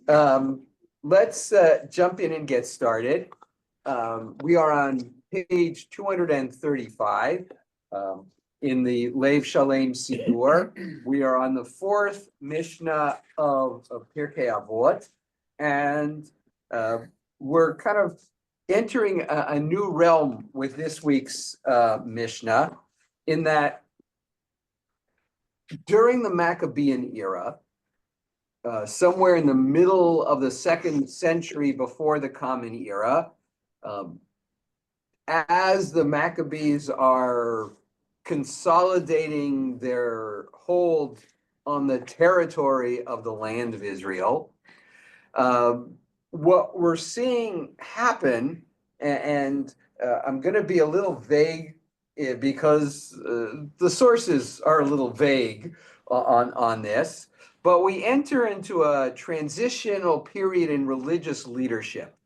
Um, let's jump in and get started. We are on page 235 in the Lev Shalem Sidur. We are on the fourth Mishnah of Pirkei Avot, and we're kind of entering a new realm with this week's Mishnah, in that during the Maccabean era, somewhere in the middle of the 2nd century before the Common Era, as the Maccabees are consolidating their hold on the territory of the land of Israel, what we're seeing happen, and I'm going to be a little vague because the sources are a little vague on this, but we enter into a transitional period in religious leadership.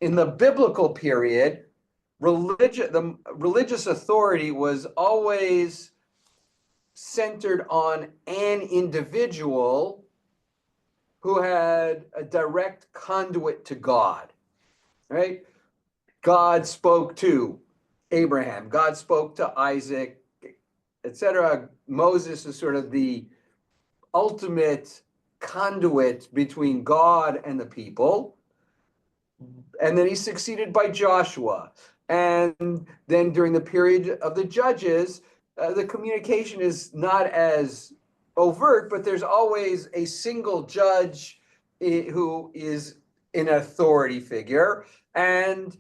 In the biblical period, the religious authority was always centered on an individual who had a direct conduit to God, right? God spoke to Abraham, God spoke to Isaac, etc. Moses is sort of the ultimate conduit between God and the people. And then he's succeeded by Joshua. And then during the period of the judges, the communication is not as overt, but there's always a single judge who is an authority figure. And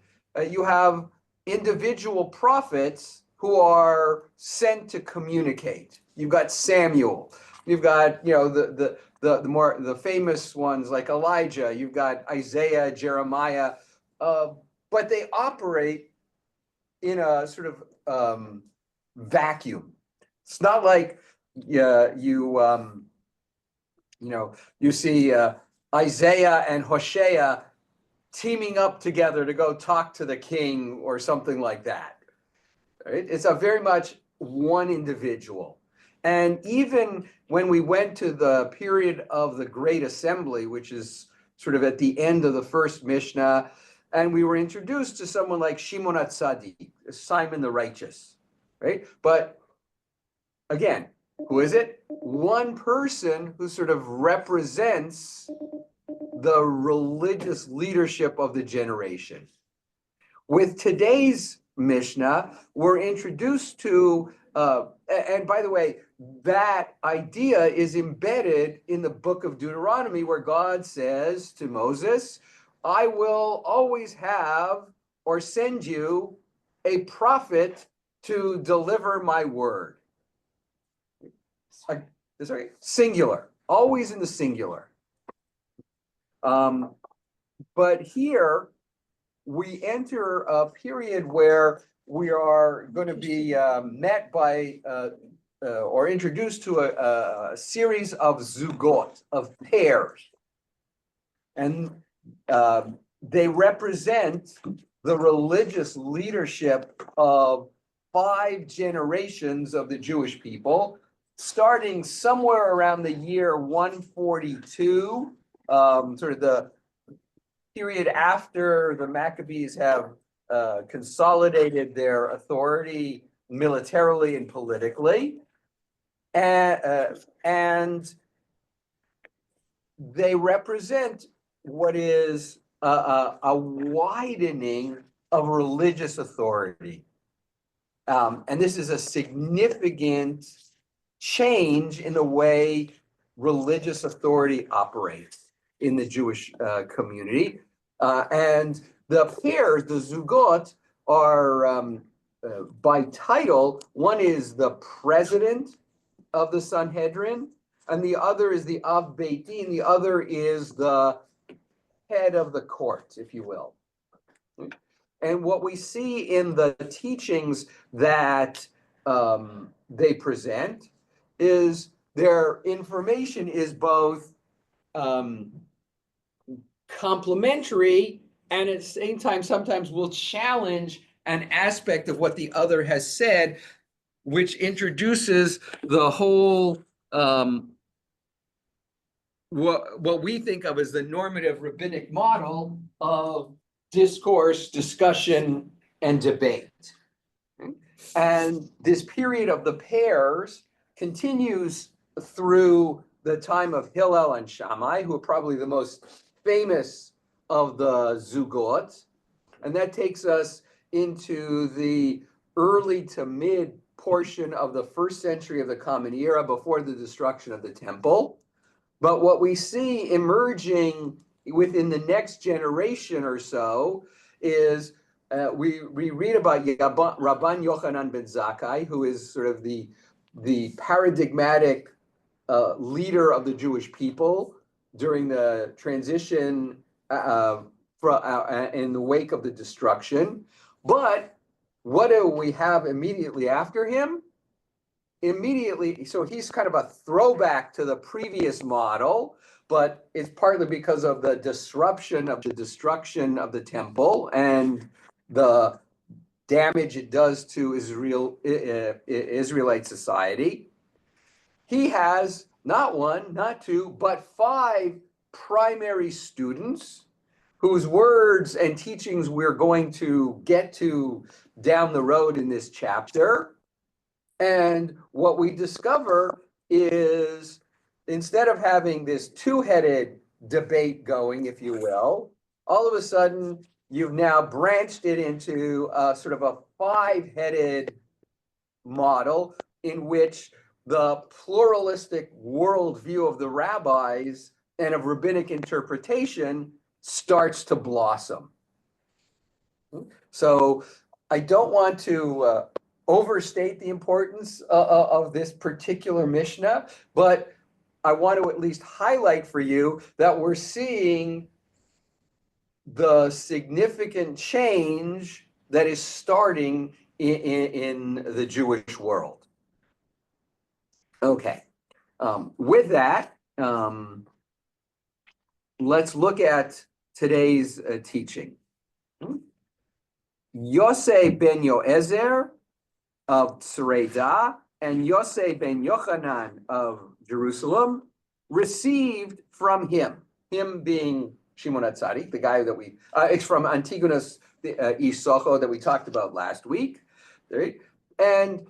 you have individual prophets who are sent to communicate. You've got Samuel. You've got, the famous ones like Elijah. You've got Isaiah, Jeremiah, but they operate in a sort of vacuum. It's not like you see Isaiah and Hosea teaming up together to go talk to the king or something like that. Right? It's a very much one individual. And even when we went to the period of the Great Assembly, which is sort of at the end of the first Mishnah, and we were introduced to someone like Shimon HaTzadik, Simon the Righteous, right? But again, who is it? One person who sort of represents the religious leadership of the generation. With today's Mishnah, we're introduced to, and by the way, that idea is embedded in the book of Deuteronomy, where God says to Moses, I will always have or send you a prophet to deliver my word. Sorry, singular, always in the singular. But here we enter a period where we are going to be met by or introduced to a series of zugot, of pairs. And they represent the religious leadership of 5 generations of the Jewish people, starting somewhere around the year 142, sort of the period after the Maccabees have consolidated their authority militarily and politically. And they represent what is a widening of religious authority. And this is a significant change in the way religious authority operates in the Jewish community. And the pairs, the zugot, are by title. One is the president of the Sanhedrin, and the other is the Av Beit Din. The other is the head of the court, if you will. And what we see in the teachings that they present is their information is both complementary, and at the same time sometimes will challenge an aspect of what the other has said, which introduces the whole what we think of as the normative rabbinic model of discourse, discussion, and debate. And this period of the pairs continues through the time of Hillel and Shammai, who are probably the most famous of the Zugot. And that takes us into the early to mid portion of the first century of the Common Era, before the destruction of the temple. But what we see emerging within the next generation or so is we read about Rabban Yochanan ben Zakkai, who is sort of the paradigmatic leader of the Jewish people during the transition in the wake of the destruction. But what do we have immediately after him? Immediately, so he's kind of a throwback to the previous model, but it's partly because of the disruption of the destruction of the temple and the damage it does to Israelite society. He has not one, not two, but 5 primary students whose words and teachings we're going to get to down the road in this chapter. And what we discover is, instead of having this two-headed debate going, if you will, all of a sudden you've now branched it into sort of a 5-headed model in which the pluralistic worldview of the rabbis and of rabbinic interpretation starts to blossom. So I don't want to overstate the importance of this particular Mishnah, but I want to at least highlight for you that we're seeing the significant change that is starting in the Jewish world. Okay, with that, let's look at today's teaching. Yosei ben Yoezer of Tzreida and Yosei ben Yochanan of Jerusalem received from him being Shimon HaTzadik, the guy that it's from Antigonus Isocho that we talked about last week, right? And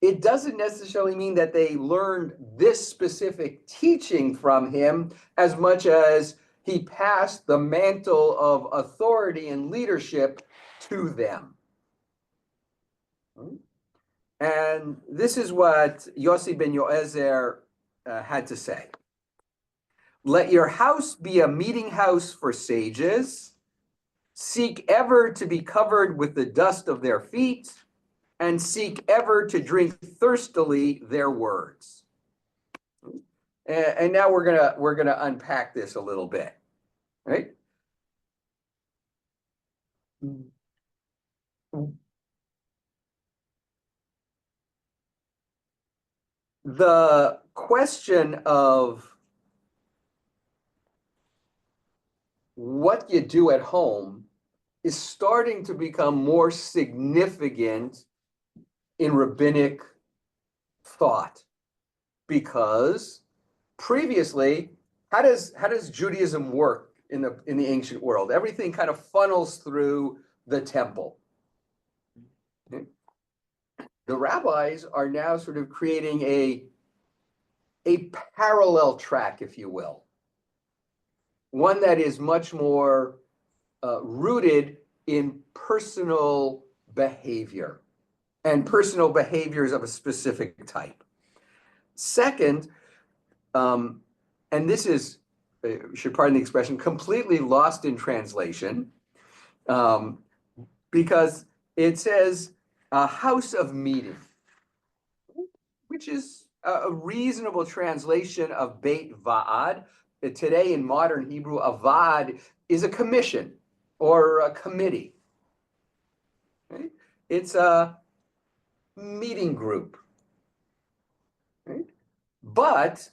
it doesn't necessarily mean that they learned this specific teaching from him as much as he passed the mantle of authority and leadership to them. And this is what Yossi ben Yoezer had to say. Let your house be a meeting house for sages. Seek ever to be covered with the dust of their feet, and seek ever to drink thirstily their words. And now we're gonna unpack this a little bit, right? The question of what you do at home is starting to become more significant in rabbinic thought, because previously, how does Judaism work in the ancient world? Everything kind of funnels through the temple. Okay. The rabbis are now sort of creating a parallel track, if you will, one that is much more rooted in personal behavior and personal behaviors of a specific type. Second, and this is, should pardon the expression, completely lost in translation, because it says a house of meeting, which is a reasonable translation of Beit Va'ad. Today in modern Hebrew, a Va'ad is a commission or a committee. Right? It's a meeting group. Right? But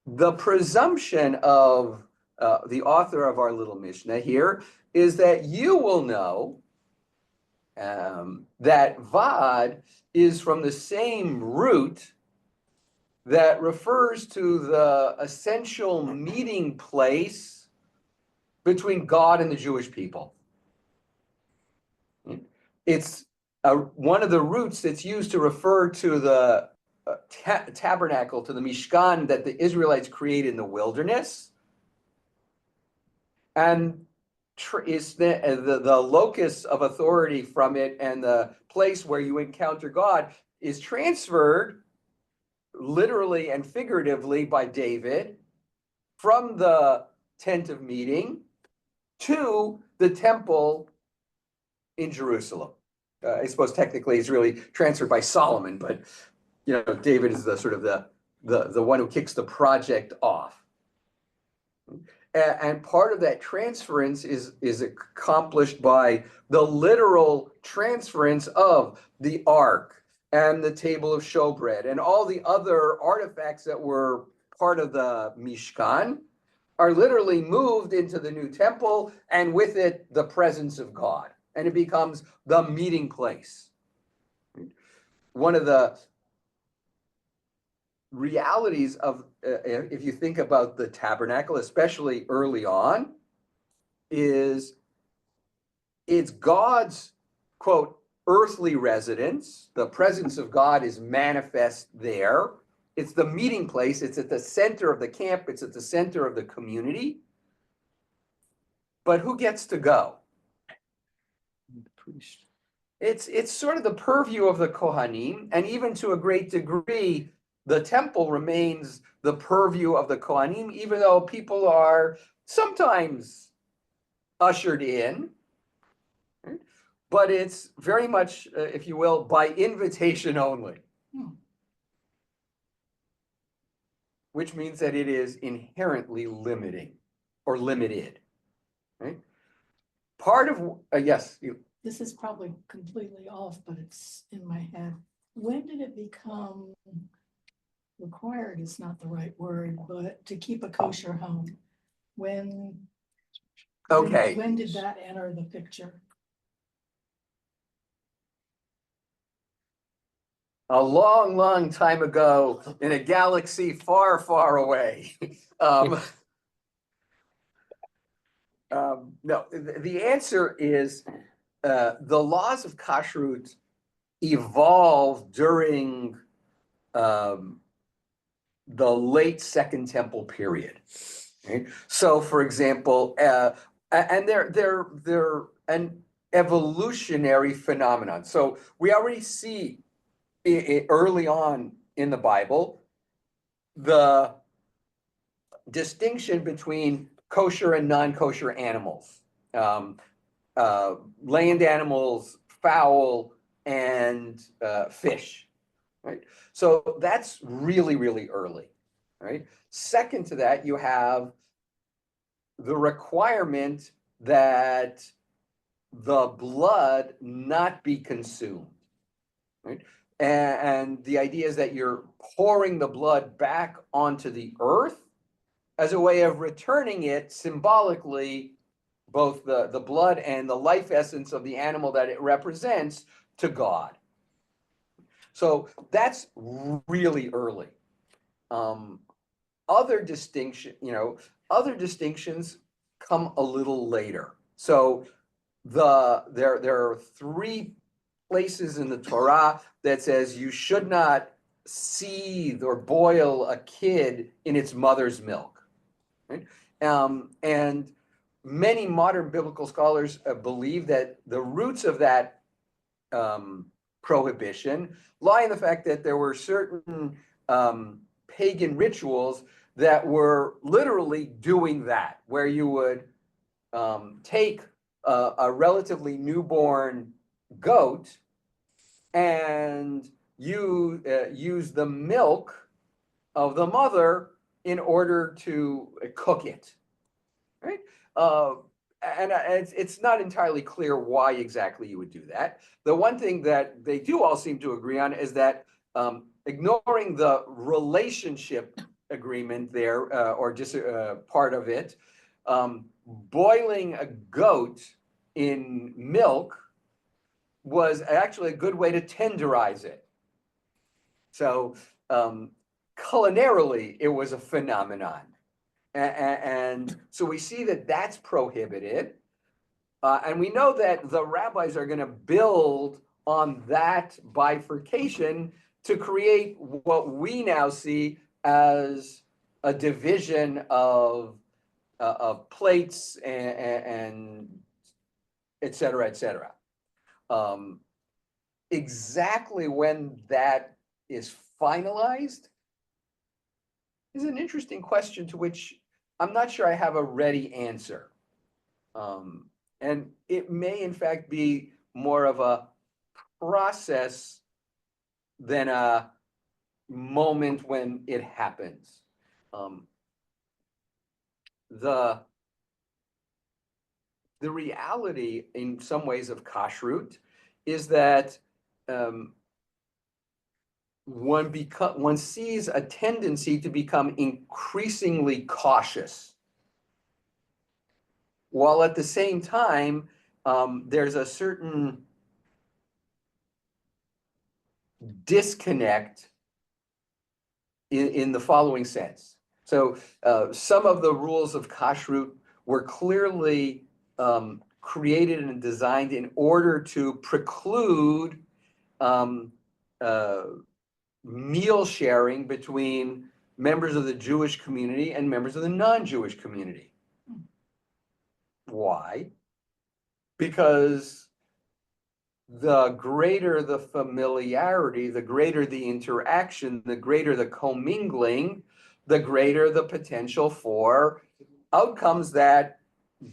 the presumption of the author of our little Mishnah here is that you will know that Va'ad is from the same root that refers to the essential meeting place between God and the Jewish people. It's one of the roots that's used to refer to the tabernacle, to the Mishkan that the Israelites created in the wilderness, and is the locus of authority from it, and the place where you encounter God is transferred literally and figuratively by David from the tent of meeting to the temple in Jerusalem. I suppose technically it's really transferred by Solomon, but David is the sort of the one who kicks the project off. And part of that transference is accomplished by the literal transference of the ark and the table of showbread and all the other artifacts that were part of the Mishkan are literally moved into the new temple, and with it, the presence of God. And it becomes the meeting place. One of the realities of, if you think about the tabernacle, especially early on, is it's God's, quote, earthly residence. The presence of God is manifest there. It's the meeting place. It's at the center of the camp. It's at the center of the community. But who gets to go? The priest. It's sort of the purview of the Kohanim, and even to a great degree, the temple remains the purview of the Kohanim, even though people are sometimes ushered in. Right? But it's very much, if you will, by invitation only. Which means that it is inherently limiting or limited. Right? Part of, yes, you. This is probably completely off, but it's in my head. When did it become required is not the right word, but to keep a kosher home? When did that enter the picture? A long, long time ago in a galaxy far, far away. No, the answer is the laws of kashrut evolved during the late Second Temple period. Okay? So, for example, and they're an evolutionary phenomenon. So we already see early on in the Bible the distinction between kosher and non-kosher animals, land animals, fowl, and fish. Right. So that's really, really early. Right. Second to that, you have the requirement that the blood not be consumed. Right. And the idea is that you're pouring the blood back onto the earth as a way of returning it symbolically, both the blood and the life essence of the animal that it represents, to God. So that's really early. Other distinctions come a little later. So there are 3 places in the Torah that says you should not seethe or boil a kid in its mother's milk. Right? And many modern biblical scholars believe that the roots of that prohibition lie in the fact that there were certain pagan rituals that were literally doing that, where you would take a relatively newborn goat and you use the milk of the mother in order to cook it, right? And it's not entirely clear why exactly you would do that. The one thing that they do all seem to agree on is that ignoring the relationship agreement there, or just part of it, boiling a goat in milk was actually a good way to tenderize it. So culinarily, it was a phenomenon. And so we see that that's prohibited. And we know that the rabbis are going to build on that bifurcation to create what we now see as a division of plates and et cetera, et cetera. Exactly when that is finalized is an interesting question to which I'm not sure I have a ready answer. And it may, in fact, be more of a process than a moment when it happens. The reality, in some ways, of kashrut is that one sees a tendency to become increasingly cautious, while at the same time, there's a certain disconnect in the following sense. So some of the rules of kashrut were clearly created and designed in order to preclude meal sharing between members of the Jewish community and members of the non-Jewish community. Why? Because the greater the familiarity, the greater the interaction, the greater the commingling, the greater the potential for outcomes that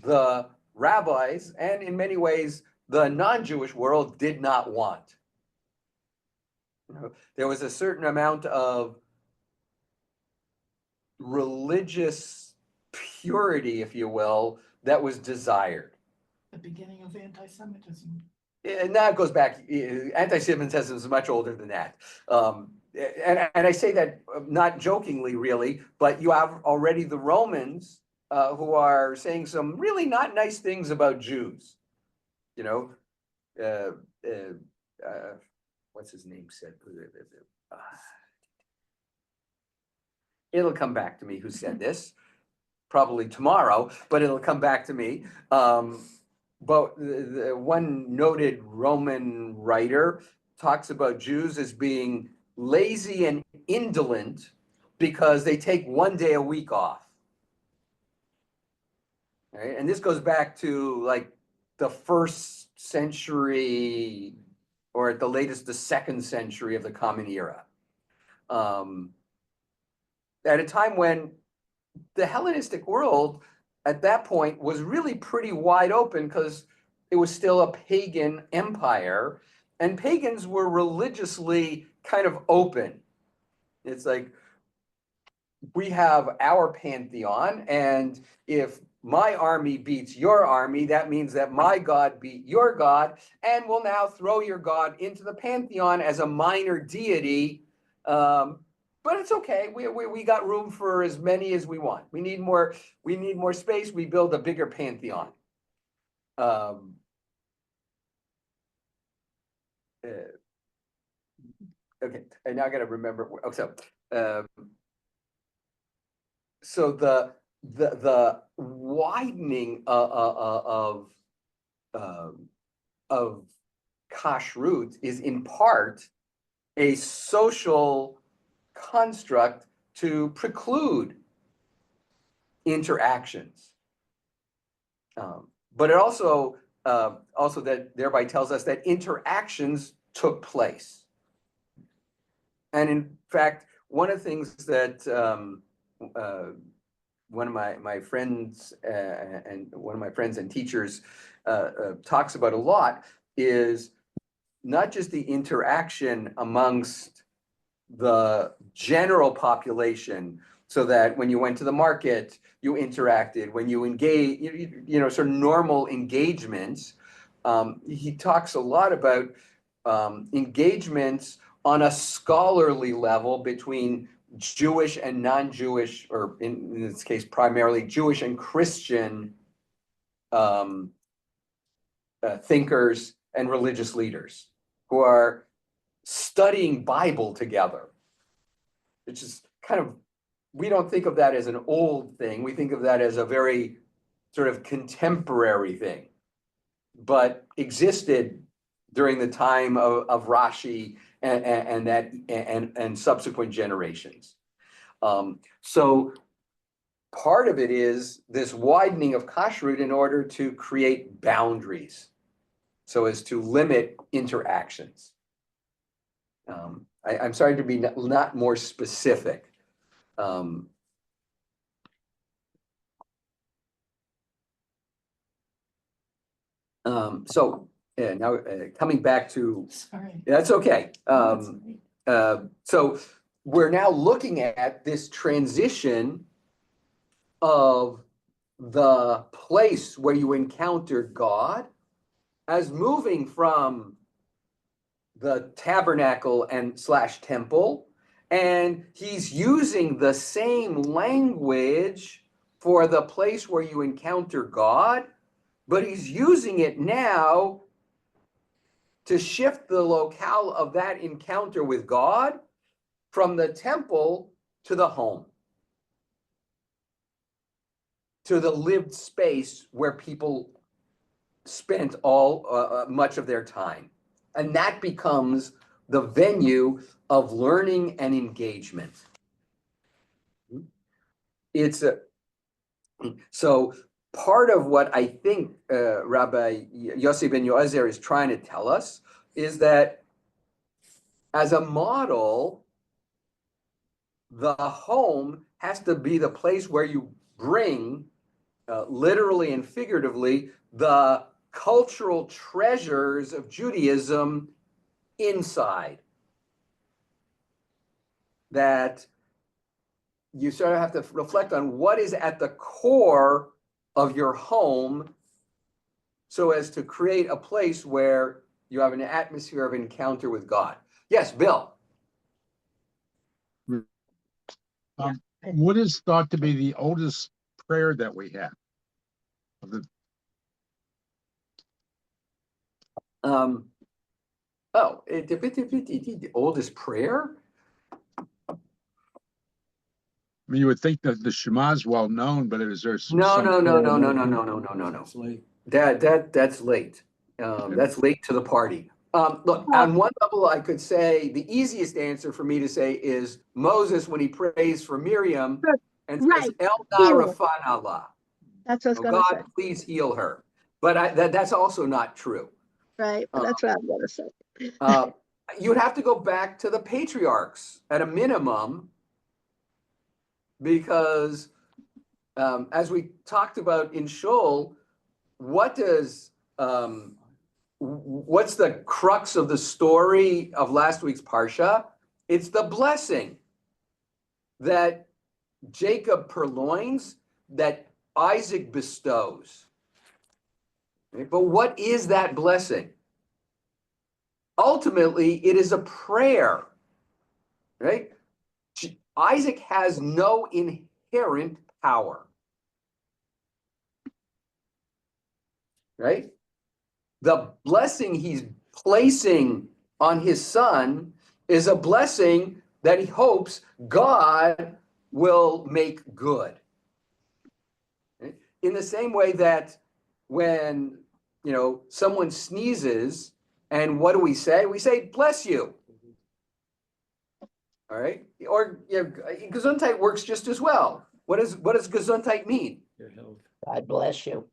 the rabbis, and in many ways, the non-Jewish world did not want. There was a certain amount of religious purity, if you will, that was desired. The beginning of anti-Semitism. And that goes back, anti-Semitism is much older than that. And I say that not jokingly, really, but you have already the Romans who are saying some really not nice things about Jews. You know, what's his name said? It'll come back to me who said this, probably tomorrow, but it'll come back to me. But the one noted Roman writer talks about Jews as being lazy and indolent because they take one day a week off. Right? And this goes back to like the 1st century, or at the latest, the 2nd century of the Common Era. At a time when the Hellenistic world at that point was really pretty wide open because it was still a pagan empire, and pagans were religiously kind of open. It's like, we have our pantheon, and if my army beats your army, that means that my God beat your God, and we'll now throw your God into the pantheon as a minor deity. But it's okay. We got room for as many as we want. We need more space. We build a bigger pantheon. Okay, I now got to remember. Oh, so the widening of kashrut is in part a social construct to preclude interactions. But it also that thereby tells us that interactions took place. And in fact, one of the things that one of my friends and teachers talks about a lot is not just the interaction amongst the general population, so that when you went to the market, you interacted, when you engage, sort of normal engagements. He talks a lot about engagements on a scholarly level between Jewish and non-Jewish, or in this case, primarily Jewish and Christian thinkers and religious leaders who are studying Bible together, which is kind of, we don't think of that as an old thing. We think of that as a very sort of contemporary thing, but existed during the time of Rashi and subsequent generations. So part of it is this widening of kashrut in order to create boundaries, so as to limit interactions. I'm sorry to be not more specific. So now coming back to, Sorry. that's okay. That's right. So we're now looking at this transition of the place where you encounter God as moving from the tabernacle and / temple, and he's using the same language for the place where you encounter God, but he's using it now to shift the locale of that encounter with God from the temple to the home, to the lived space where people spent much of their time. And that becomes the venue of learning and engagement. So part of what I think Rabbi Yossi ben Yoezer is trying to tell us is that as a model, the home has to be the place where you bring, literally and figuratively, the cultural treasures of Judaism inside. That you sort of have to reflect on what is at the core of your home, so as to create a place where you have an atmosphere of encounter with God. Yes, Bill. What is thought to be the oldest prayer that we have? The oldest prayer? I mean, you would think that the Shema is well known, but is there some? No. That's late. That's late to the party. Look, on one level, I could say the easiest answer for me to say is Moses when he prays for Miriam and says, El Narafan Allah. That's what I was Oh, going to God, say. please heal her. But that's also not true. Right, but that's what I'm going to say. You would have to go back to the patriarchs at a minimum, because as we talked about in Shul, what's the crux of the story of last week's Parsha? It's the blessing that Jacob purloins, that Isaac bestows. But what is that blessing? Ultimately, it is a prayer, right? Isaac has no inherent power, right? The blessing he's placing on his son is a blessing that he hopes God will make good. In the same way that when, someone sneezes, and what do we say? We say, bless you. All right. Or Gesundheit works just as well. What does Gesundheit mean? Your health. God bless you.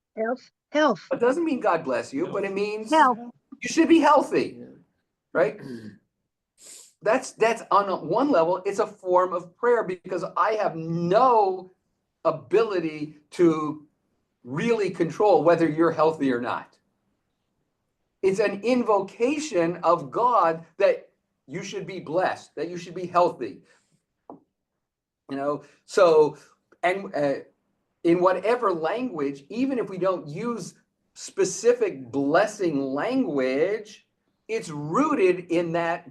Health. It doesn't mean God bless you, but it means Health. you should be healthy, Yeah. right? That's on one level, it's a form of prayer, because I have no ability to really control whether you're healthy or not. It's an invocation of God that you should be blessed, that you should be healthy. So, and in whatever language, even if we don't use specific blessing language, it's rooted in that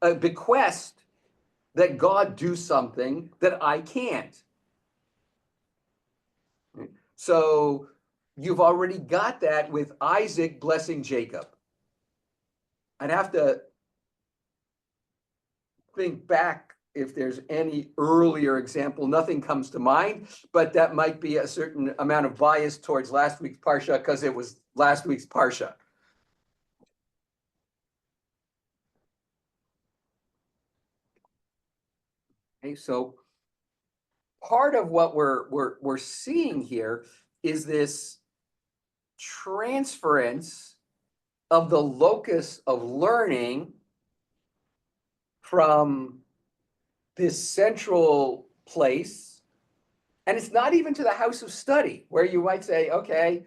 bequest that God do something that I can't. So you've already got that with Isaac blessing Jacob. I'd have to think back if there's any earlier example. Nothing comes to mind, but that might be a certain amount of bias towards last week's Parsha because it was last week's Parsha. Okay, so part of what we're seeing here is this transference of the locus of learning from this central place, and it's not even to the house of study, where you might say, okay,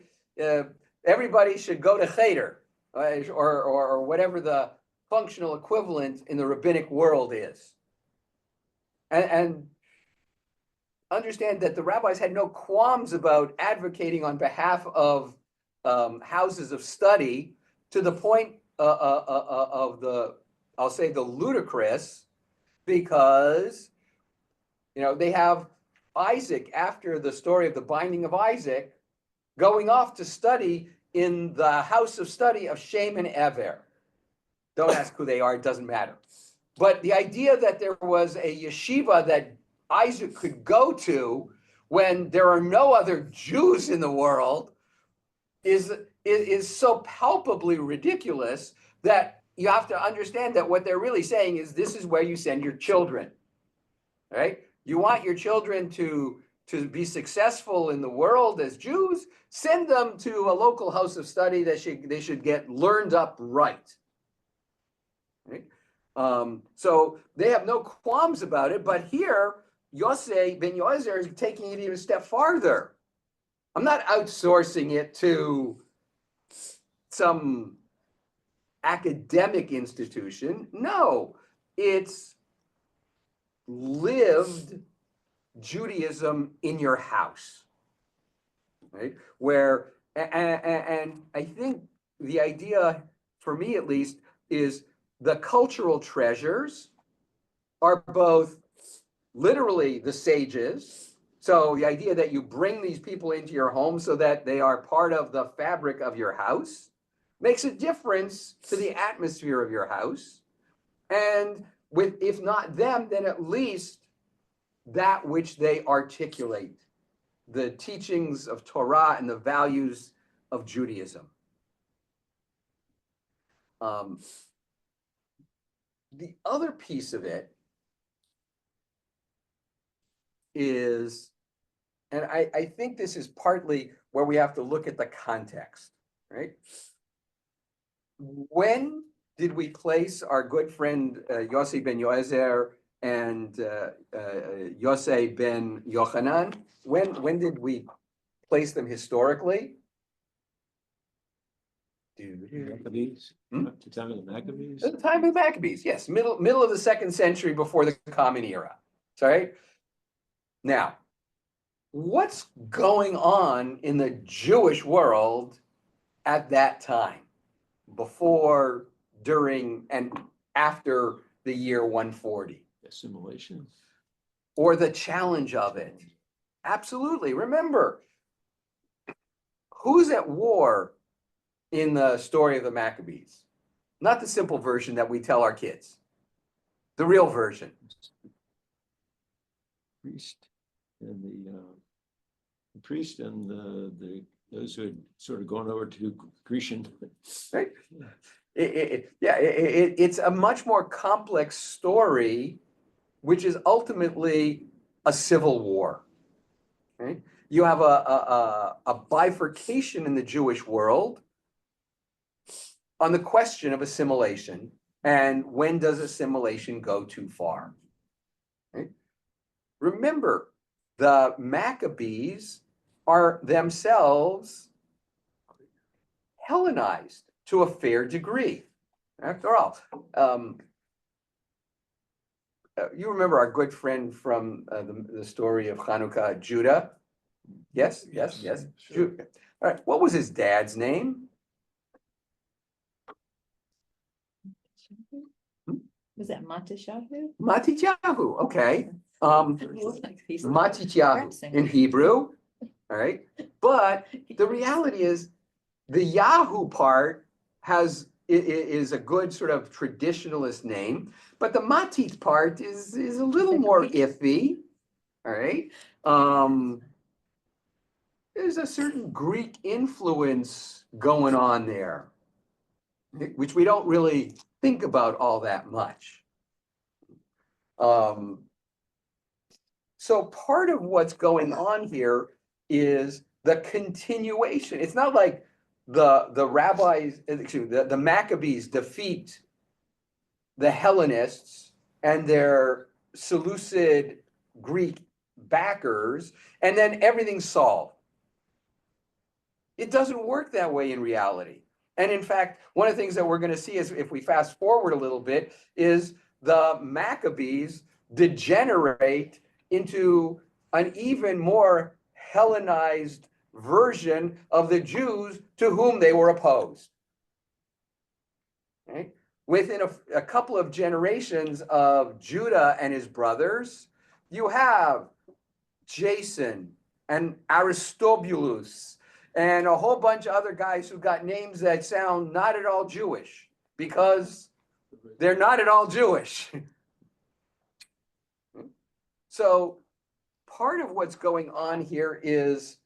everybody should go to cheder, or whatever the functional equivalent in the rabbinic world is. And understand that the rabbis had no qualms about advocating on behalf of houses of study, to the point of the, I'll say, the ludicrous, because they have Isaac, after the story of the binding of Isaac, going off to study in the house of study of Shem and Ever. Don't ask who they are, it doesn't matter. But the idea that there was a yeshiva that Isaac could go to when there are no other Jews in the world is so palpably ridiculous that you have to understand that what they're really saying is this is where you send your children, right? You want your children to be successful in the world as Jews, send them to a local house of study that they should get learned up right. Right? So they have no qualms about it, but here Yosei ben Yoezer is taking it even a step farther. I'm not outsourcing it to some academic institution. No, it's lived Judaism in your house, right? Where, and I think the idea, for me at least, is the cultural treasures are both literally the sages. So the idea that you bring these people into your home so that they are part of the fabric of your house makes a difference to the atmosphere of your house. And with, if not them, then at least that which they articulate, the teachings of Torah and the values of Judaism. The other piece of it is, and I think this is partly where we have to look at the context, right? When did we place our good friend Yossi ben Yoezer and Yosei ben Yochanan? When did we place them historically? Maccabees, up to time of the Maccabees. At the time of the Maccabees, yes, middle of the 2nd century before the Common Era. Sorry. Now, what's going on in the Jewish world at that time, before, during, and after the year 140? Assimilation. Or the challenge of it? Absolutely. Remember, who's at war in the story of the Maccabees? Not the simple version that we tell our kids, the real version. Priest and the priest and those who had sort of gone over to Grecian. Right? It's a much more complex story, which is ultimately a civil war. Right? You have a bifurcation in the Jewish world on the question of assimilation, and when does assimilation go too far? Right? Remember, the Maccabees are themselves Hellenized to a fair degree. After all, you remember our good friend from the story of Hanukkah, Judah? Yes. Sure. Judah. All right, what was his dad's name? Was that Matisyahu? Matityahu, okay. He's Matityahu in Hebrew, all right? But the reality is the Yahoo part is a good sort of traditionalist name, but the Matit part is a little more iffy, all right? There's a certain Greek influence going on there, which we don't really think about all that much. So part of what's going on here is the continuation. It's not like the rabbis, excuse me, the Maccabees defeat the Hellenists and their Seleucid Greek backers, and then everything's solved. It doesn't work that way in reality. And in fact, one of the things that we're going to see is, if we fast forward a little bit, is the Maccabees degenerate into an even more Hellenized version of the Jews to whom they were opposed. Okay? Within a couple of generations of Judah and his brothers, you have Jason and Aristobulus and a whole bunch of other guys who got names that sound not at all Jewish, because they're not at all Jewish. So part of what's going on here is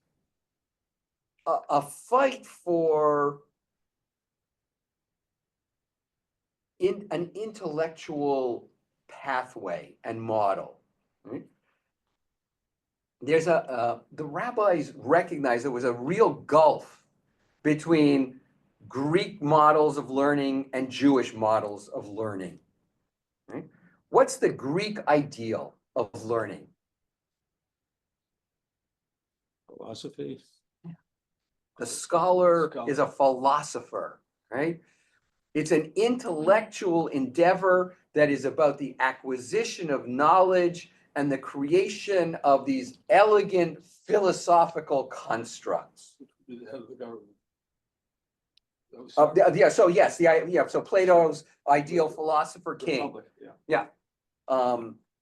a fight for an intellectual pathway and model. Right? There's the rabbis recognized there was a real gulf between Greek models of learning and Jewish models of learning. Right? What's the Greek ideal of learning? Philosophy. The scholar is a philosopher, right? It's an intellectual endeavor that is about the acquisition of knowledge and the creation of these elegant philosophical constructs. So yes, so Plato's ideal philosopher king.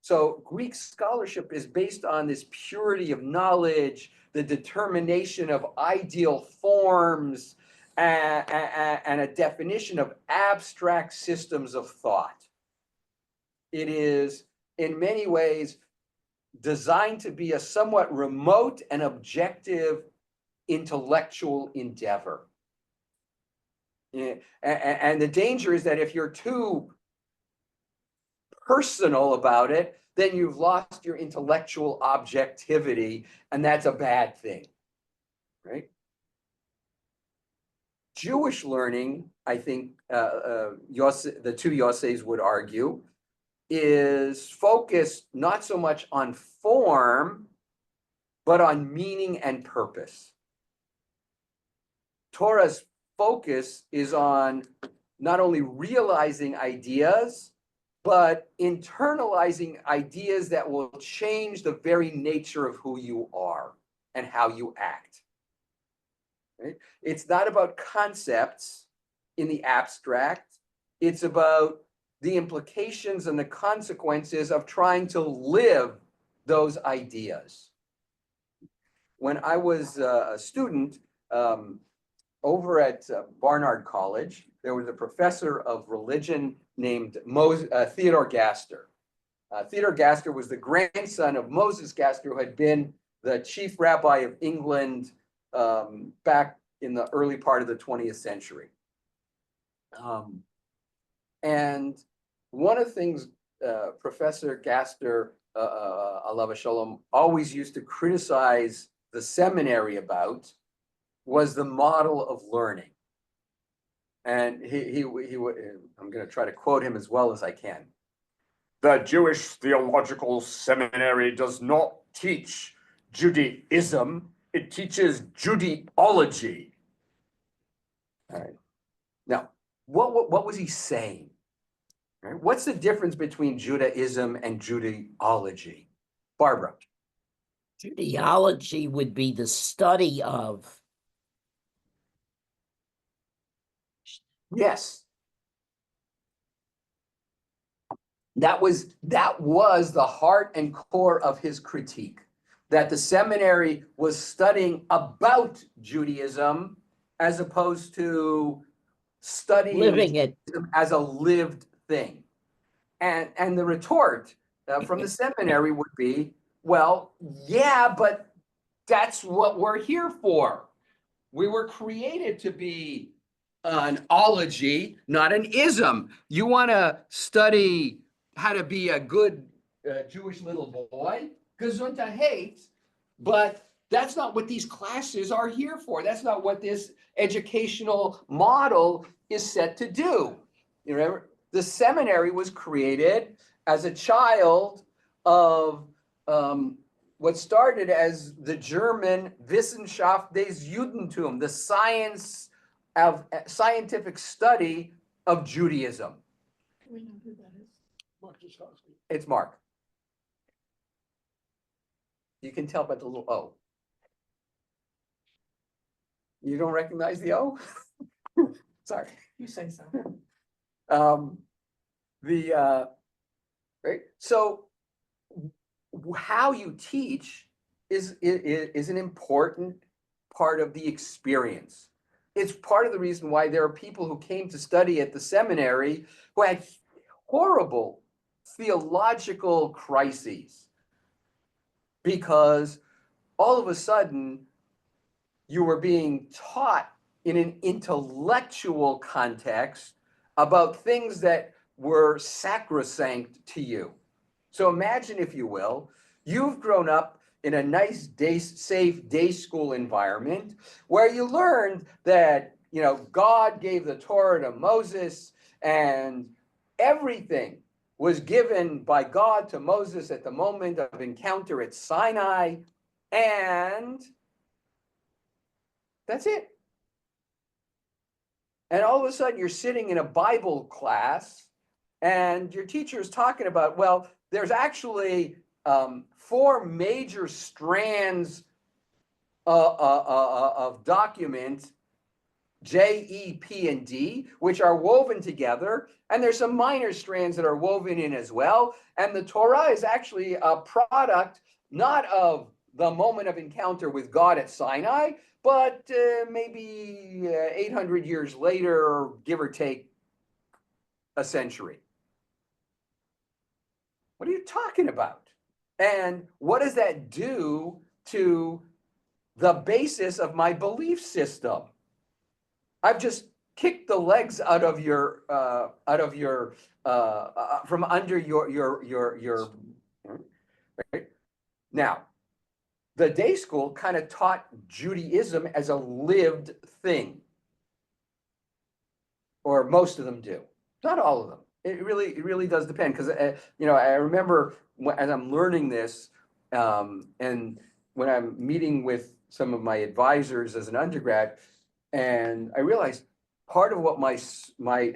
So Greek scholarship is based on this purity of knowledge, the determination of ideal forms, and a definition of abstract systems of thought. It is in many ways designed to be a somewhat remote and objective intellectual endeavor. And the danger is that if you're too personal about it, then you've lost your intellectual objectivity, and that's a bad thing, right? Jewish learning, I think the two Yosses would argue, is focused not so much on form, but on meaning and purpose. Torah's focus is on not only realizing ideas, but internalizing ideas that will change the very nature of who you are and how you act. Right? It's not about concepts in the abstract. It's about the implications and the consequences of trying to live those ideas. When I was a student over at Barnard College, there was a professor of religion named Theodore Gaster. Theodore Gaster was the grandson of Moses Gaster, who had been the chief rabbi of England back in the early part of the 20th century. And one of the things Professor Gaster, alav shalom, always used to criticize the seminary about was the model of learning. And he would, I'm going to try to quote him as well as I can. The Jewish Theological Seminary does not teach Judaism, it teaches Judaology. All right. Now, what was he saying? Right? What's the difference between Judaism and Judaology? Barbara. Judaology would be the study of. Yes. That was the heart and core of his critique, that the seminary was studying about Judaism as opposed to studying living it. Judaism as a lived thing. And the retort from the seminary would be, well, yeah, but that's what we're here for. We were created to be an ology, not an ism. You want to study how to be a good Jewish little boy? Gesundheit, but that's not what these classes are here for. That's not what this educational model is set to do. You remember, the seminary was created as a child of what started as the German Wissenschaft des Judentum, the science of scientific study of Judaism. Do we know who that is? It's Mark. You can tell by the little O. You don't recognize the O? Sorry. You say so. Right. So how you teach is an important part of the experience. It's part of the reason why there are people who came to study at the seminary who had horrible theological crises, because all of a sudden you were being taught in an intellectual context about things that were sacrosanct to you. So imagine, if you will, you've grown up in a nice safe day school environment where you learned that, God gave the Torah to Moses, and everything was given by God to Moses at the moment of encounter at Sinai, and that's it. And all of a sudden you're sitting in a Bible class and your teacher is talking about, well, there's actually 4 major strands of document, J, E, P, and D, which are woven together. And there's some minor strands that are woven in as well. And the Torah is actually a product not of the moment of encounter with God at Sinai, but maybe 800 years later, give or take a century. What are you talking about? And what does that do to the basis of my belief system? I've just kicked the legs out of your from under your right? Now, the day school kind of taught Judaism as a lived thing, or most of them do, not all of them. It really does depend, because I remember as I'm learning this, and when I'm meeting with some of my advisors as an undergrad, and I realized part of what my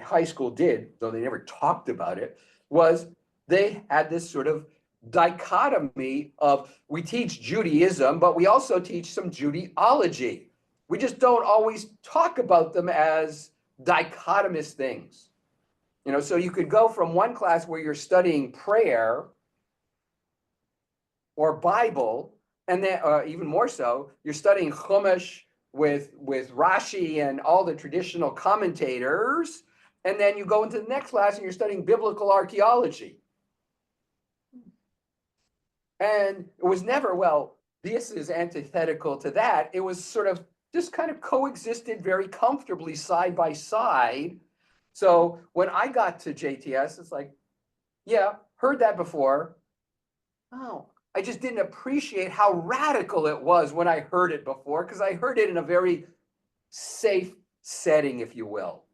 high school did, though they never talked about it, was they had this sort of dichotomy of, we teach Judaism, but we also teach some Judaology. We just don't always talk about them as dichotomous things. So you could go from one class where you're studying prayer or Bible, and then even more so, you're studying Chumash with Rashi and all the traditional commentators, and then you go into the next class and you're studying biblical archaeology. And it was never, well, this is antithetical to that. It was sort of just kind of coexisted very comfortably side by side. So when I got to JTS, it's like, yeah, heard that before. Oh, I just didn't appreciate how radical it was when I heard it before, because I heard it in a very safe setting, if you will.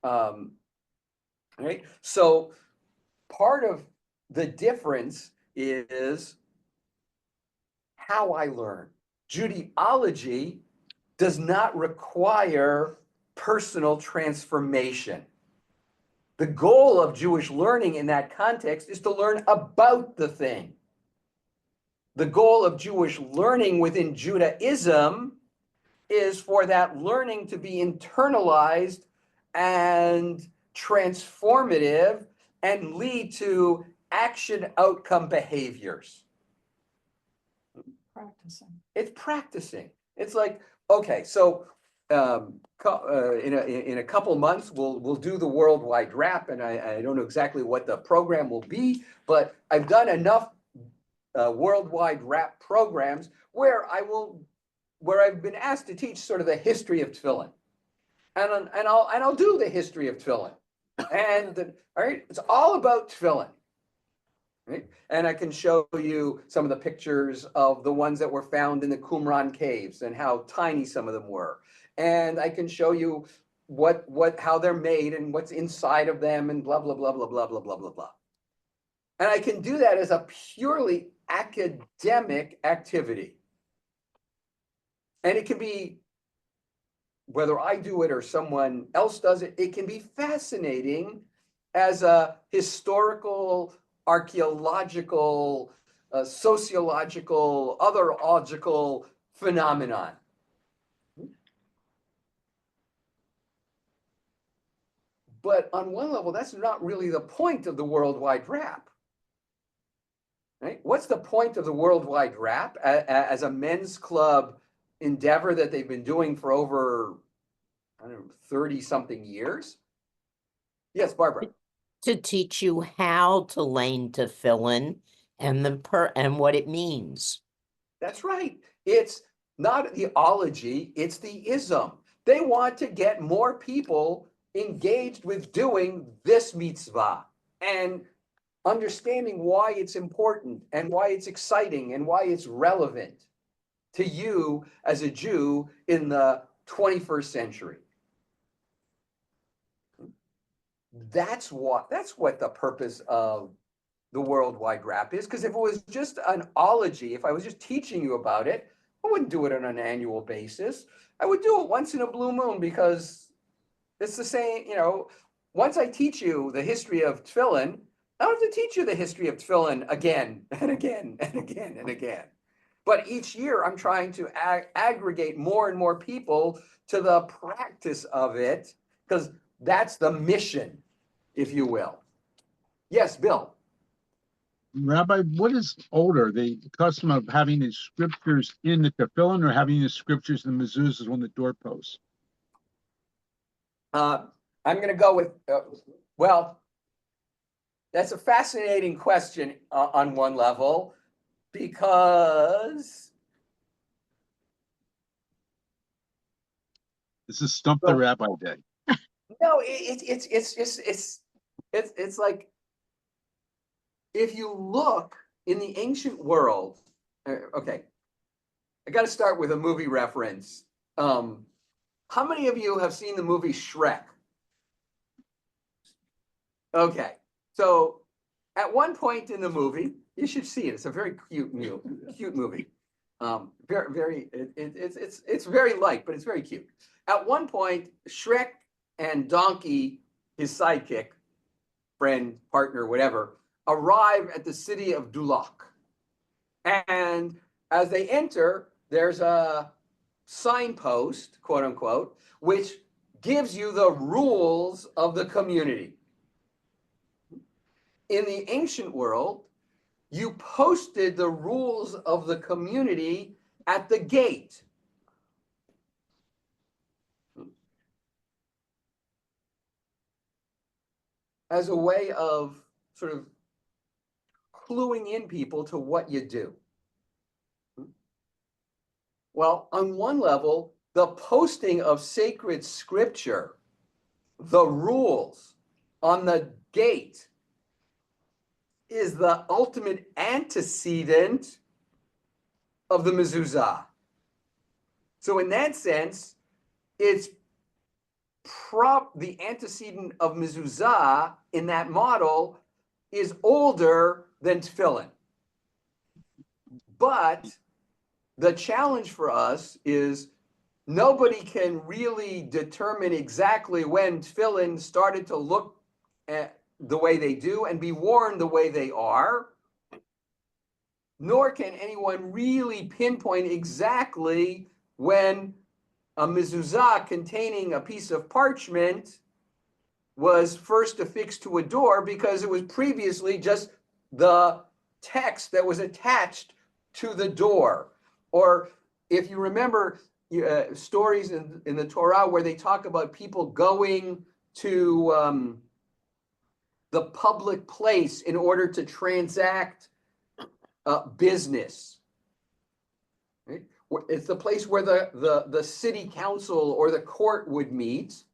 Right? So part of the difference is how I learn. Judaology does not require personal transformation. The goal of Jewish learning in that context is to learn about the thing. The goal of Jewish learning within Judaism is for that learning to be internalized and transformative and lead to action outcome behaviors. Practicing. It's practicing. It's like, okay, so in a couple months, we'll do the worldwide wrap, and I don't know exactly what the program will be, but I've done enough worldwide wrap programs where I've been asked to teach sort of the history of tefillin, and I'll do the history of tefillin, all right, it's all about tefillin. Right? And I can show you some of the pictures of the ones that were found in the Qumran caves and how tiny some of them were. And I can show you how they're made and what's inside of them and blah, blah, blah, blah, blah, blah, blah, blah, blah. And I can do that as a purely academic activity. And it can be, whether I do it or someone else does it, it can be fascinating as a historical, archaeological, sociological, otherological phenomenon. But on one level, that's not really the point of the worldwide wrap. Right? What's the point of the worldwide wrap as a men's club endeavor that they've been doing for over, I don't know, 30 something years? Yes, Barbara. To teach you how to lane tefillin and what it means. That's right. It's not the ology, it's the ism. They want to get more people engaged with doing this mitzvah and understanding why it's important and why it's exciting and why it's relevant to you as a Jew in the 21st century. That's what the purpose of the worldwide wrap is, because if it was just an ology, if I was just teaching you about it, I wouldn't do it on an annual basis. I would do it once in a blue moon, because it's the same, once I teach you the history of tefillin, I don't have to teach you the history of tefillin again and again and again and again. But each year I'm trying to aggregate more and more people to the practice of it, because that's the mission, if you will. Yes, Bill. Rabbi, what is older, the custom of having the scriptures in the tefillin or having the scriptures in the mezuzahs on the doorposts? I'm going to go with, well, that's a fascinating question on one level, because This is Stump the Rabbi Day. no, it's like, if you look in the ancient world, okay, I got to start with a movie reference. How many of you have seen the movie Shrek? Okay, so at one point in the movie, you should see it. It's a very cute movie. It's very light, but it's very cute. At one point, Shrek and Donkey, his sidekick, friend, partner, whatever, arrive at the city of Duloc. And as they enter, there's a signpost, quote unquote, which gives you the rules of the community. In the ancient world, you posted the rules of the community at the gate. As a way of sort of cluing in people to what you do. Well, on one level, the posting of sacred scripture, the rules on the gate, is the ultimate antecedent of the mezuzah. So in that sense, it's the antecedent of mezuzah in that model is older than tefillin. But the challenge for us is nobody can really determine exactly when tefillin started to look at the way they do and be worn the way they are, nor can anyone really pinpoint exactly when a mezuzah containing a piece of parchment was first affixed to a door, because it was previously just the text that was attached to the door. Or if you remember stories in the Torah where they talk about people going to the public place in order to transact business. Right? It's the place where the city council or the court would meet,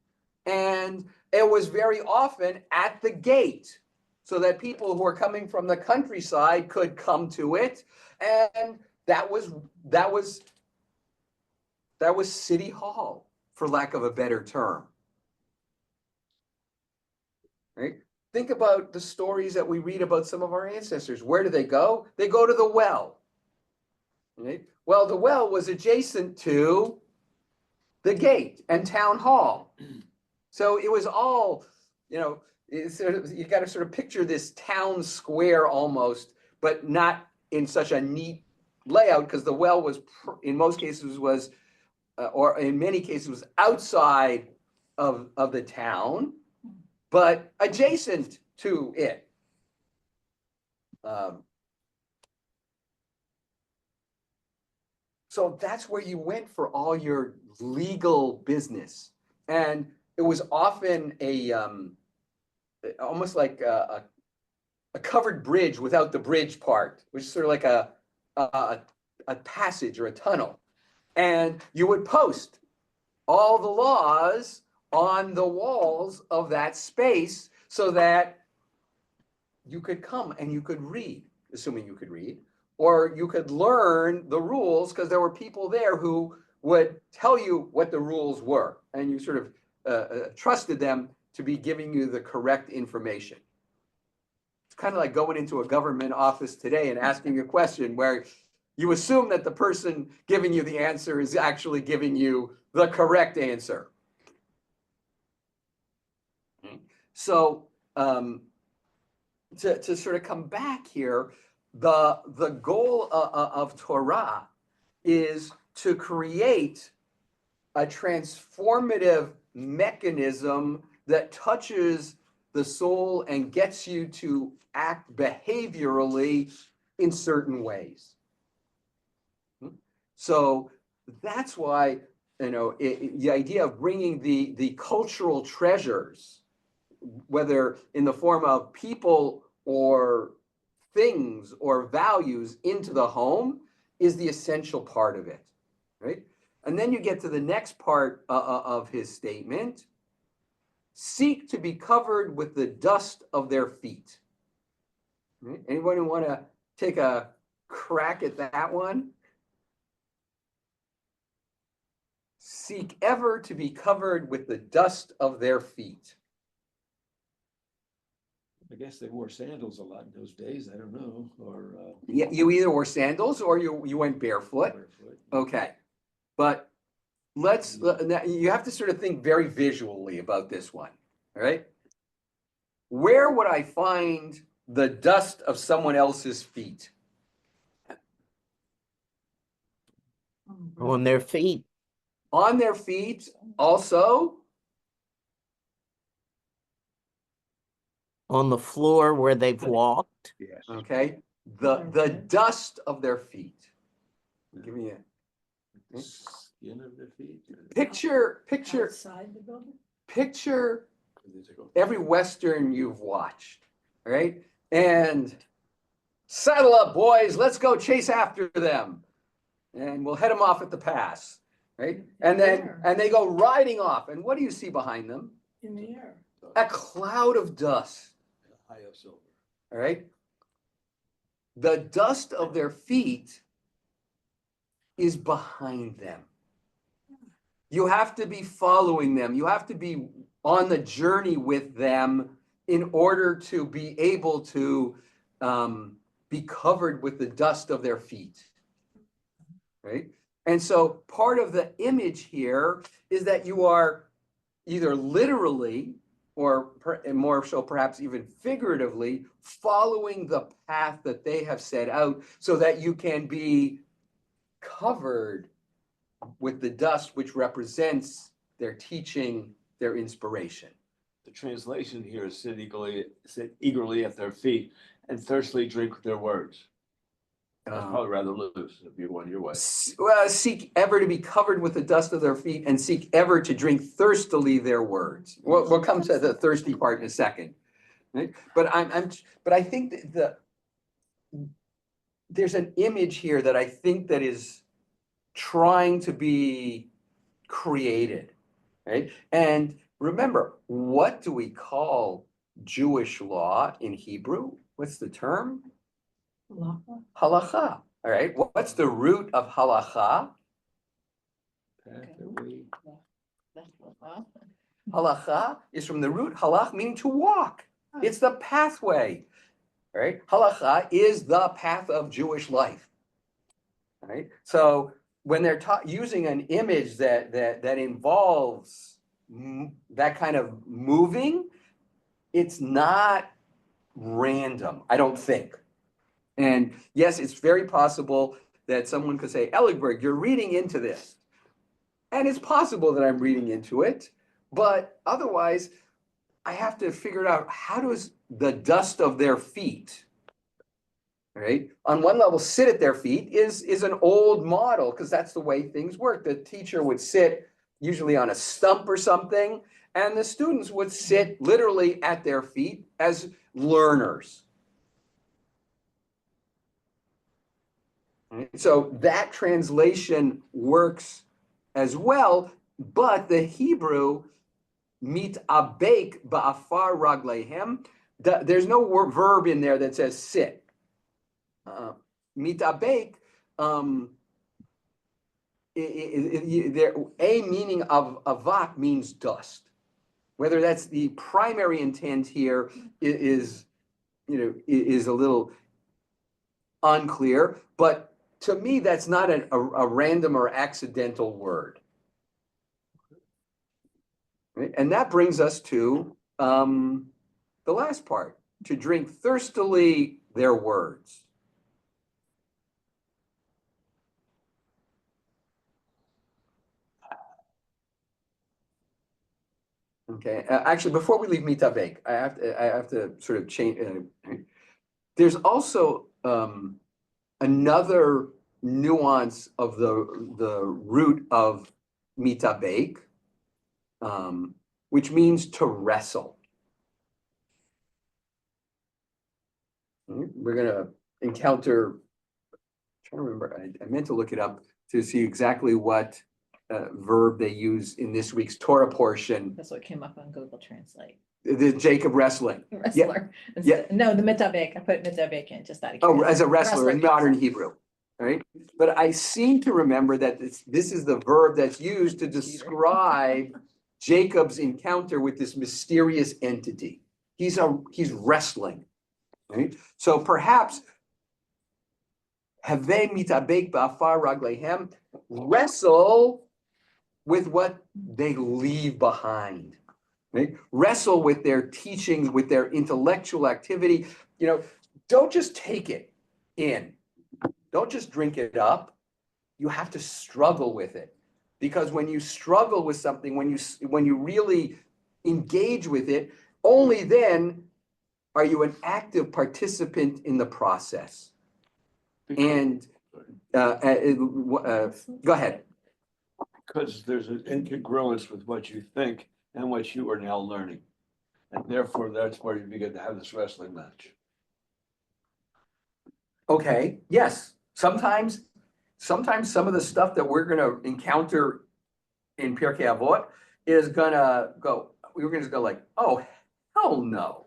and it was very often at the gate, so that people who are coming from the countryside could come to it, and that was City Hall, for lack of a better term. Right? Think about the stories that we read about some of our ancestors. Where do they go? They go to the well. Right? Well, the well was adjacent to the gate and town hall. So it was all, it's sort of, you got to sort of picture this town square almost, but not in such a neat layout, because the well was, in most cases, was or in many cases was outside of the town, but adjacent to it. So that's where you went for all your legal business. And it was often almost like a covered bridge without the bridge part, which is sort of like a passage or a tunnel. And you would post all the laws on the walls of that space so that you could come and you could read, assuming you could read, or you could learn the rules, because there were people there who would tell you what the rules were, and you sort of trusted them to be giving you the correct information. It's kind of like going into a government office today and asking a question where you assume that the person giving you the answer is actually giving you the correct answer. So to sort of come back here, the goal of Torah is to create a transformative mechanism that touches the soul and gets you to act behaviorally in certain ways. So that's why, the idea of bringing the cultural treasures, whether in the form of people or things or values, into the home is the essential part of it, right? And then you get to the next part of his statement: seek to be covered with the dust of their feet. Right? Anybody want to take a crack at that one? Seek ever to be covered with the dust of their feet. I guess they wore sandals a lot in those days. I don't know, or Yeah, you either wore sandals or you went barefoot. barefoot. Okay, but you have to sort of think very visually about this one. All right, where would I find the dust of someone else's feet? On their feet. On their feet, also. On the floor where they've walked. Yes. Okay, the dust of their feet. Give me The skin of their feet. picture Outside the building? picture every Western you've watched, all right? And saddle up, boys, let's go chase after them. And we'll head them off at the pass, right? And they go riding off. And what do you see behind them? In the air. A cloud of dust, High of silver. all right? The dust of their feet is behind them. You have to be following them. You have to be on the journey with them in order to be able to be covered with the dust of their feet, right? And so part of the image here is that you are either literally or more so perhaps even figuratively following the path that they have set out so that you can be covered with the dust which represents their teaching, their inspiration. The translation here is sit eagerly at their feet and thirstily drink their words. I'd Um, probably rather lose if you won your way. seek ever to be covered with the dust of their feet and seek ever to drink thirstily their words. We'll come to the thirsty part in a second. Right? But I think that there's an image here that I think that is trying to be created, right? And remember, what do we call Jewish law in Hebrew? What's the term? Halacha. Halacha. All right. What's the root of halacha? Path that we- Halacha is from the root halach, meaning to walk. It's the pathway, right? Halacha is the path of Jewish life, right? So when they're using an image that involves that kind of moving, it's not random, I don't think. And yes, it's very possible that someone could say, Elligberg, you're reading into this. And it's possible that I'm reading into it, but otherwise, I have to figure out how does the dust of their feet, right? On one level, sit at their feet is an old model because that's the way things work. The teacher would sit usually on a stump or something, and the students would sit literally at their feet as learners. Right? So that translation works as well, but the Hebrew mit abek ba'afar raglehem, there's no verb in there that says sit. Mit abek, a meaning of avak means dust. Whether that's the primary intent here is a little unclear, but to me, that's not a random or accidental word. Right? And that brings us to the last part, to drink thirstily their words. Okay, actually, before we leave mitabek, I have to sort of change. There's also another nuance of the root of mitabek, which means to wrestle. We're gonna encounter. I'm trying to remember. I meant to look it up to see exactly what verb they use in this week's Torah portion. That's what came up on Google Translate. The Jacob wrestling. Wrestler. Yeah. No, the mitabek. I put mitabek in just out of Oh, curiosity. as a wrestler in modern yes. Hebrew, right? But I seem to remember that this is the verb that's used to describe Jacob's encounter with this mysterious entity. He's wrestling, right? So perhaps have they mitabek ba'afar raglehem, wrestle with what they leave behind, right? Wrestle with their teachings, with their intellectual activity. Don't just take it in. Don't just drink it up. You have to struggle with it. Because when you struggle with something, when you really engage with it, only then are you an active participant in the process. And go ahead. Because there's an incongruence with what you think and what you are now learning. And therefore, that's where you begin to have this wrestling match. Okay, yes. Sometimes some of the stuff that we're gonna encounter in Pirkei Avot is gonna go, we're gonna go like, oh, hell no.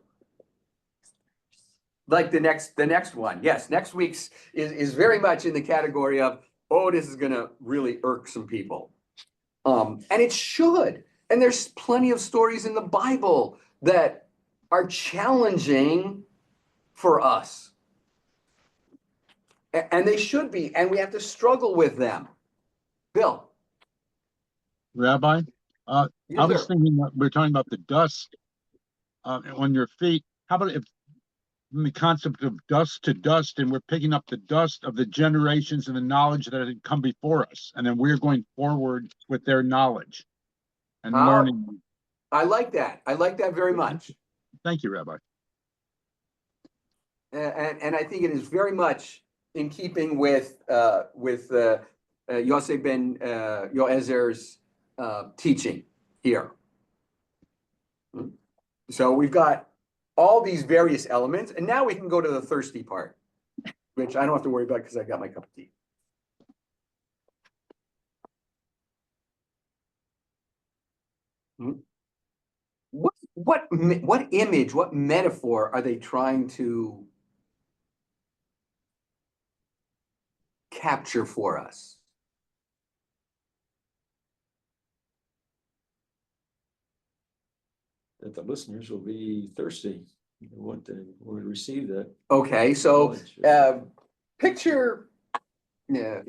Like the next one. Yes, next week's is very much in the category of, oh, this is gonna really irk some people. And it should. And there's plenty of stories in the Bible that are challenging for us. And they should be, and we have to struggle with them. Bill. Rabbi, I Yes, was sir. thinking that we're talking about the dust on your feet. How about if the concept of dust to dust, and we're picking up the dust of the generations and the knowledge that had come before us, and then we're going forward with their knowledge and learning. I like that. I like that very much. Thank you, Rabbi. And I think it is very much in keeping with Yosef ben Yoezer's teaching here. So we've got all these various elements, and now we can go to the thirsty part, which I don't have to worry about because I got my cup of tea. What image, what metaphor are they trying to capture for us? That the listeners will be thirsty, they want to receive that. Okay, so knowledge. picture the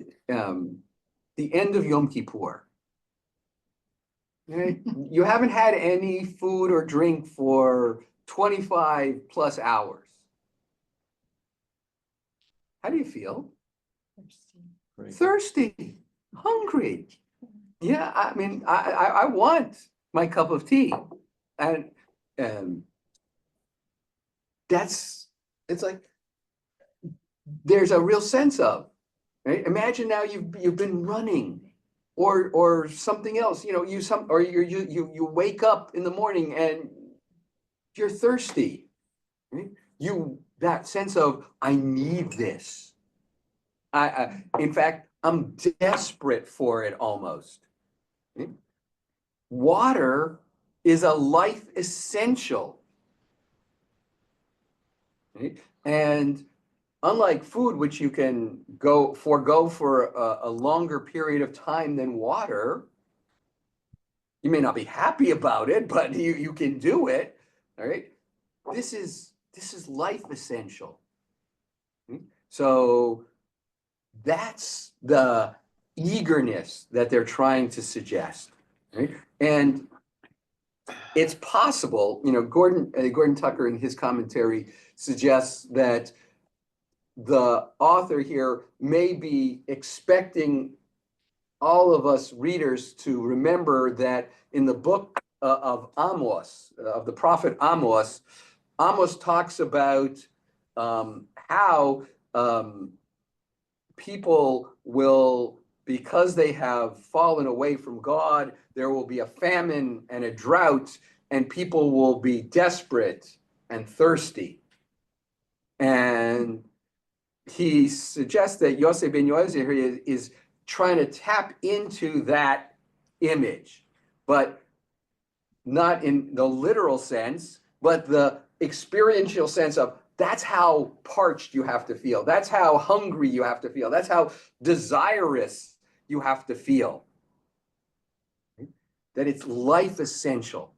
end of Yom Kippur. Okay? You haven't had any food or drink for 25 plus hours. How do you feel? Right. Thirsty, hungry. Yeah, I mean, I want my cup of tea. And it's like, there's a real sense of, right? Imagine now you've been running or something else, you wake up in the morning and you're thirsty, right? That sense of, I need this. In fact, I'm desperate for it almost. Okay? Water is a life essential. Okay? And unlike food, which you can forego for a longer period of time than water, you may not be happy about it, but you can do it. All right. This is life essential. Okay? So that's the eagerness that they're trying to suggest. Right? And it's possible, Gordon Tucker in his commentary suggests that the author here may be expecting all of us readers to remember that in the book of Amos, of the prophet Amos, Amos talks about how people will, because they have fallen away from God, there will be a famine and a drought, and people will be desperate and thirsty. And he suggests that Yosef ben Yoezer is trying to tap into that image, but not in the literal sense, but the experiential sense of, that's how parched you have to feel. That's how hungry you have to feel. That's how desirous you have to feel. That it's life essential.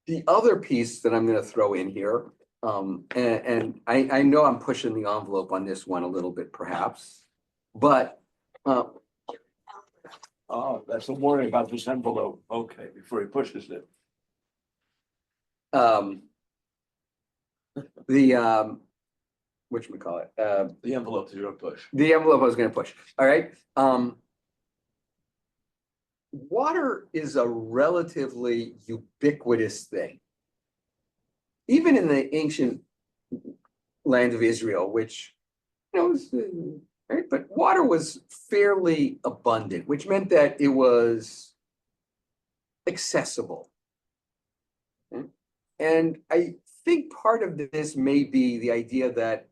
The other piece that I'm going to throw in here, and I know I'm pushing the envelope on this one a little bit, perhaps, but Oh, that's the warning about this envelope. Okay, before he pushes it. the whatchamacallit, The envelope that you're gonna push. the envelope I was going to push. All right. Water is a relatively ubiquitous thing. Even in the ancient land of Israel, which, was, right? But water was fairly abundant, which meant that it was accessible. Okay? And I think part of this may be the idea that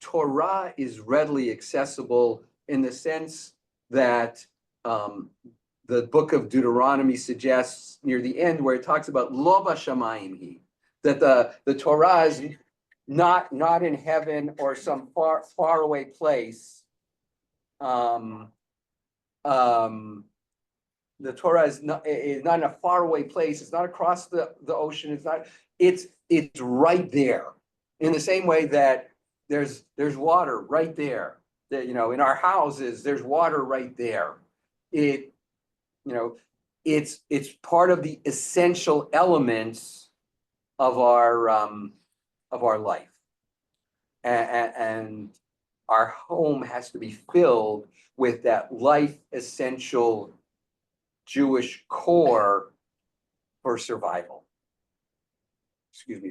Torah is readily accessible in the sense that the book of Deuteronomy suggests near the end, where it talks about lo b'shamayim hi, that the Torah is not in heaven or some far away place. The Torah is not in a far away place. It's not across the ocean. It's right there. In the same way that there's water right there. That, in our houses, there's water right there. It's part of the essential elements of our life, and our home has to be filled with that life essential Jewish core for survival. Excuse me.